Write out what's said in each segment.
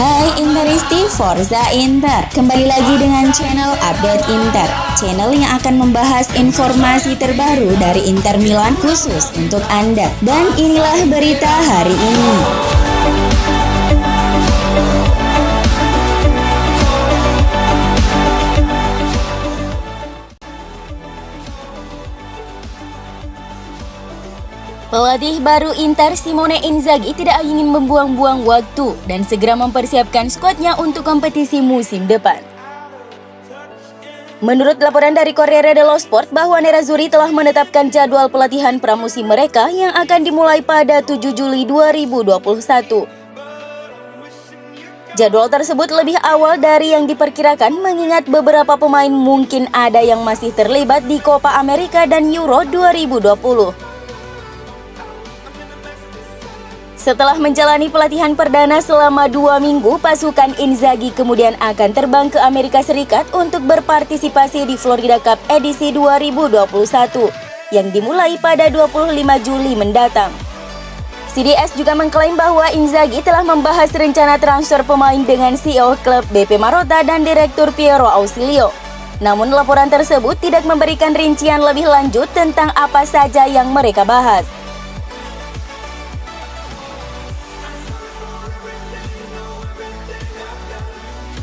Hai Interisti Forza Inter, kembali lagi dengan channel Update Inter, channel yang akan membahas informasi terbaru dari Inter Milan khusus untuk Anda. Dan inilah berita hari ini. Pelatih baru Inter Simone Inzaghi tidak ingin membuang-buang waktu dan segera mempersiapkan skuadnya untuk kompetisi musim depan. Menurut laporan dari Corriere dello Sport bahwa Nerazzurri telah menetapkan jadwal pelatihan pramusim mereka yang akan dimulai pada 7 Juli 2021. Jadwal tersebut lebih awal dari yang diperkirakan mengingat beberapa pemain mungkin ada yang masih terlibat di Copa America dan Euro 2020. Setelah menjalani pelatihan perdana selama 2 minggu, pasukan Inzaghi kemudian akan terbang ke Amerika Serikat untuk berpartisipasi di Florida Cup edisi 2021 yang dimulai pada 25 Juli mendatang. CDS juga mengklaim bahwa Inzaghi telah membahas rencana transfer pemain dengan CEO klub BP Marotta dan Direktur Piero Ausilio. Namun laporan tersebut tidak memberikan rincian lebih lanjut tentang apa saja yang mereka bahas.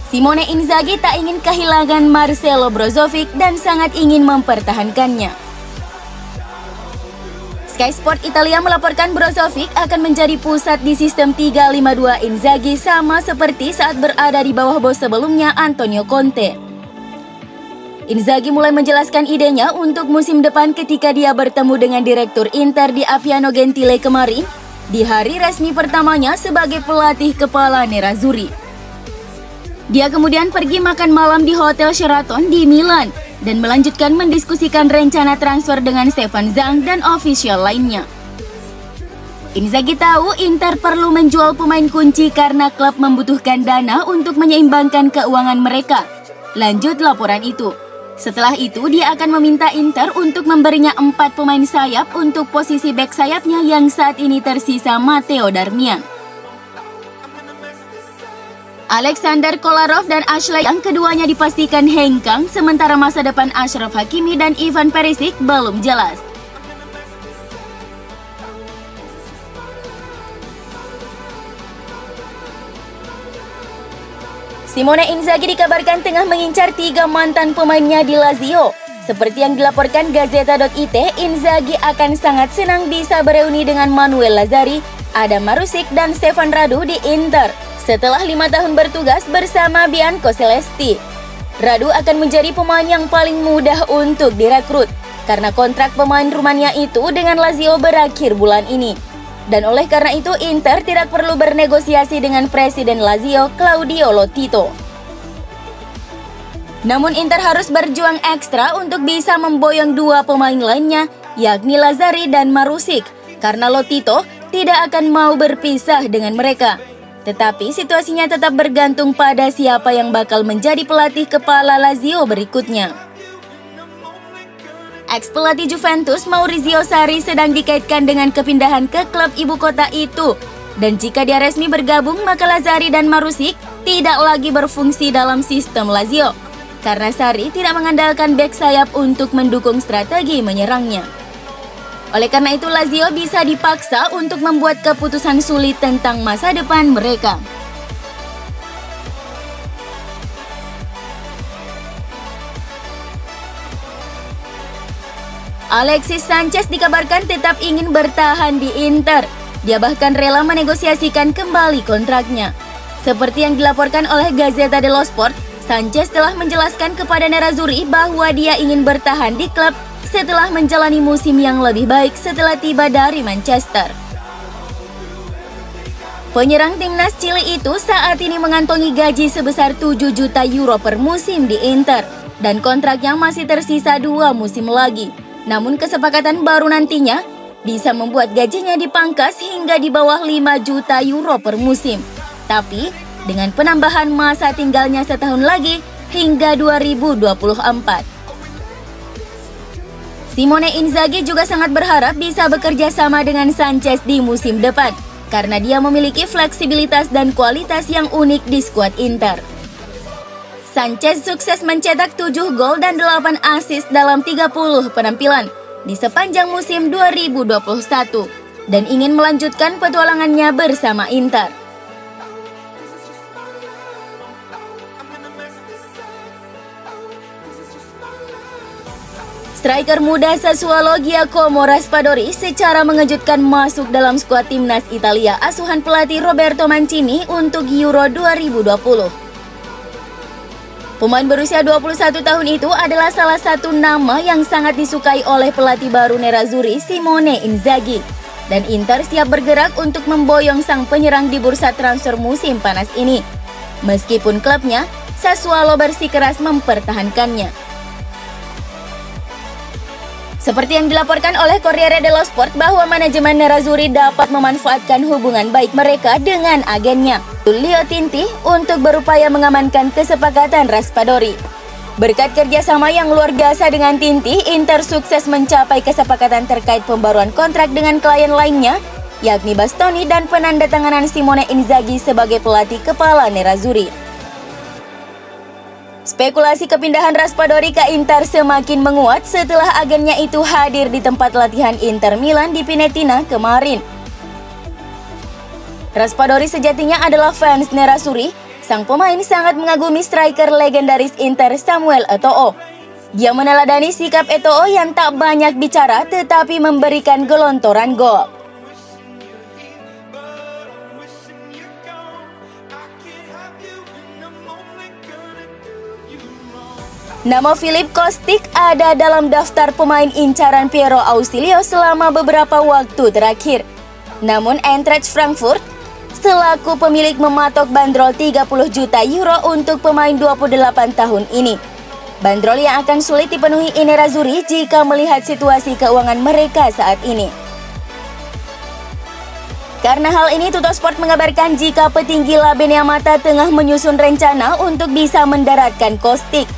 Simone Inzaghi tak ingin kehilangan Marcelo Brozovic dan sangat ingin mempertahankannya. Sky Sport Italia melaporkan Brozovic akan menjadi pusat di sistem 3-5-2 Inzaghi sama seperti saat berada di bawah bos sebelumnya Antonio Conte. Inzaghi mulai menjelaskan idenya untuk musim depan ketika dia bertemu dengan Direktur Inter di Appiano Gentile kemarin di hari resmi pertamanya sebagai pelatih kepala Nerazzurri. Dia kemudian pergi makan malam di Hotel Sheraton di Milan dan melanjutkan mendiskusikan rencana transfer dengan Stefan Zhang dan ofisial lainnya. Inzaghi tahu Inter perlu menjual pemain kunci karena klub membutuhkan dana untuk menyeimbangkan keuangan mereka. Lanjut laporan itu. Setelah itu dia akan meminta Inter untuk memberinya 4 pemain sayap untuk posisi bek sayapnya yang saat ini tersisa Matteo Darmian. Alexander Kolarov dan Ashley yang keduanya dipastikan hengkang, sementara masa depan Achraf Hakimi dan Ivan Perisic belum jelas. Simone Inzaghi dikabarkan tengah mengincar 3 mantan pemainnya di Lazio. Seperti yang dilaporkan Gazzetta.it, Inzaghi akan sangat senang bisa bereuni dengan Manuel Lazzari, Adam Marusic dan Stefan Radu di Inter. Setelah 5 tahun bertugas bersama Bianco Celesti, Radu akan menjadi pemain yang paling mudah untuk direkrut karena kontrak pemain Rumania itu dengan Lazio berakhir bulan ini. Dan oleh karena itu Inter tidak perlu bernegosiasi dengan Presiden Lazio Claudio Lotito. Namun Inter harus berjuang ekstra untuk bisa memboyong 2 pemain lainnya, yakni Lazzari dan Marusic, karena Lotito tidak akan mau berpisah dengan mereka. Tetapi situasinya tetap bergantung pada siapa yang bakal menjadi pelatih kepala Lazio berikutnya. Ex-pelatih Juventus Maurizio Sarri sedang dikaitkan dengan kepindahan ke klub ibu kota itu. Dan jika dia resmi bergabung, maka Lazzari dan Marusic tidak lagi berfungsi dalam sistem Lazio. Karena Sarri tidak mengandalkan bek sayap untuk mendukung strategi menyerangnya. Oleh karena itu Lazio bisa dipaksa untuk membuat keputusan sulit tentang masa depan mereka. Alexis Sanchez dikabarkan tetap ingin bertahan di Inter. Dia bahkan rela menegosiasikan kembali kontraknya. Seperti yang dilaporkan oleh Gazzetta dello Sport, Sanchez telah menjelaskan kepada Nerazzurri bahwa dia ingin bertahan di klub setelah menjalani musim yang lebih baik setelah tiba dari Manchester. Penyerang timnas Chile itu saat ini mengantongi gaji sebesar 7 juta euro per musim di Inter dan kontraknya masih tersisa 2 musim lagi. Namun kesepakatan baru nantinya bisa membuat gajinya dipangkas hingga di bawah 5 juta euro per musim. Tapi dengan penambahan masa tinggalnya setahun lagi hingga 2024. Simone Inzaghi juga sangat berharap bisa bekerja sama dengan Sanchez di musim depan. karena dia memiliki fleksibilitas dan kualitas yang unik di skuad Inter. Sanchez sukses mencetak 7 gol dan 8 assist dalam 30 penampilan di sepanjang musim 2021 dan ingin melanjutkan petualangannya bersama Inter. Striker muda Sassuolo Giacomo Raspadori secara mengejutkan masuk dalam skuad timnas Italia asuhan pelatih Roberto Mancini untuk Euro 2020. Pemain berusia 21 tahun itu adalah salah satu nama yang sangat disukai oleh pelatih baru Nerazzurri Simone Inzaghi. Dan Inter siap bergerak untuk memboyong sang penyerang di bursa transfer musim panas ini. Meskipun klubnya, Sassuolo bersikeras mempertahankannya. Seperti yang dilaporkan oleh Corriere dello Sport bahwa manajemen Nerazzurri dapat memanfaatkan hubungan baik mereka dengan agennya, Tullio Tinti, untuk berupaya mengamankan kesepakatan Raspadori. Berkat kerjasama yang luar biasa dengan Tinti, Inter sukses mencapai kesepakatan terkait pembaruan kontrak dengan klien lainnya, yakni Bastoni dan penandatanganan Simone Inzaghi sebagai pelatih kepala Nerazzurri. Spekulasi kepindahan Raspadori ke Inter semakin menguat setelah agennya itu hadir di tempat latihan Inter Milan di Pinetina kemarin. Raspadori sejatinya adalah fans Nerazzurri. Sang pemain sangat mengagumi striker legendaris Inter Samuel Eto'o. Dia meneladani sikap Eto'o yang tak banyak bicara tetapi memberikan gelontoran gol. Nama Filip Kostic ada dalam daftar pemain incaran Piero Ausilio selama beberapa waktu terakhir. Namun Eintracht Frankfurt selaku pemilik mematok bandrol 30 juta euro untuk pemain 28 tahun ini. Bandrol yang akan sulit dipenuhi Nerazzurri jika melihat situasi keuangan mereka saat ini. Karena hal ini, Tuttosport mengabarkan jika petinggi Labene Yamata tengah menyusun rencana untuk bisa mendaratkan Kostic.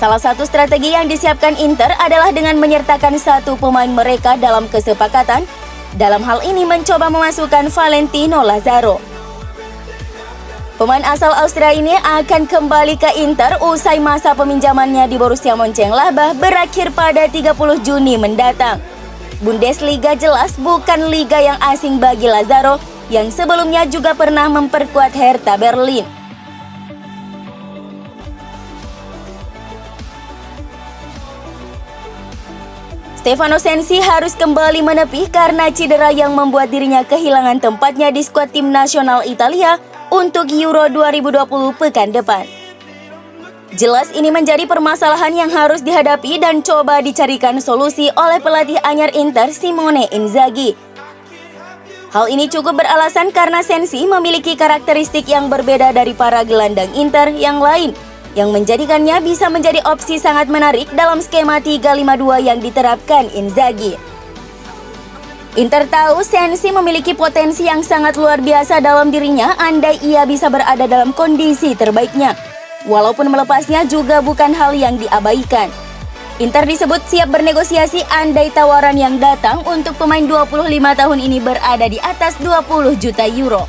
Salah satu strategi yang disiapkan Inter adalah dengan menyertakan satu pemain mereka dalam kesepakatan. Dalam hal ini mencoba memasukkan Valentino Lazaro. Pemain asal Austria ini akan kembali ke Inter usai masa peminjamannya di Borussia Mönchengladbach berakhir pada 30 Juni mendatang. Bundesliga jelas bukan liga yang asing bagi Lazaro yang sebelumnya juga pernah memperkuat Hertha Berlin. Stefano Sensi harus kembali menepi karena cedera yang membuat dirinya kehilangan tempatnya di skuad tim nasional Italia untuk Euro 2020 pekan depan. Jelas ini menjadi permasalahan yang harus dihadapi dan coba dicarikan solusi oleh pelatih anyar Inter Simone Inzaghi. Hal ini cukup beralasan karena Sensi memiliki karakteristik yang berbeda dari para gelandang Inter yang lain, yang menjadikannya bisa menjadi opsi sangat menarik dalam skema 3-5-2 yang diterapkan Inzaghi. Inter tahu Sensi memiliki potensi yang sangat luar biasa dalam dirinya andai ia bisa berada dalam kondisi terbaiknya. Walaupun melepasnya juga bukan hal yang diabaikan. Inter disebut siap bernegosiasi andai tawaran yang datang untuk pemain 25 tahun ini berada di atas 20 juta euro.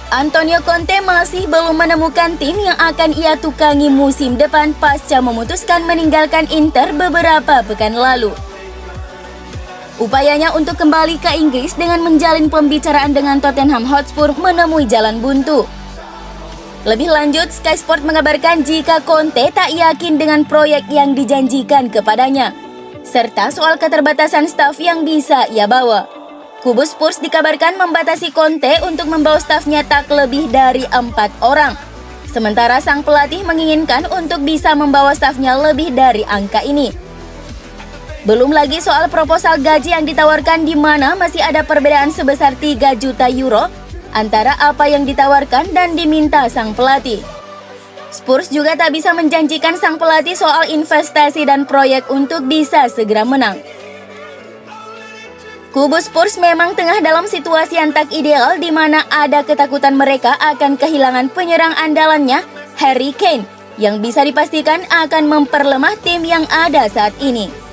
Antonio Conte masih belum menemukan tim yang akan ia tukangi musim depan pasca memutuskan meninggalkan Inter beberapa pekan lalu. Upayanya untuk kembali ke Inggris dengan menjalin pembicaraan dengan Tottenham Hotspur menemui jalan buntu. Lebih lanjut, Sky Sport mengabarkan jika Conte tak yakin dengan proyek yang dijanjikan kepadanya, serta soal keterbatasan staf yang bisa ia bawa. Kubu Spurs dikabarkan membatasi Conte untuk membawa stafnya tak lebih dari 4 orang. Sementara sang pelatih menginginkan untuk bisa membawa stafnya lebih dari angka ini. Belum lagi soal proposal gaji yang ditawarkan di mana masih ada perbedaan sebesar 3 juta euro antara apa yang ditawarkan dan diminta sang pelatih. Spurs juga tak bisa menjanjikan sang pelatih soal investasi dan proyek untuk bisa segera menang. Kubu Spurs memang tengah dalam situasi yang tak ideal di mana ada ketakutan mereka akan kehilangan penyerang andalannya, Harry Kane, yang bisa dipastikan akan memperlemah tim yang ada saat ini.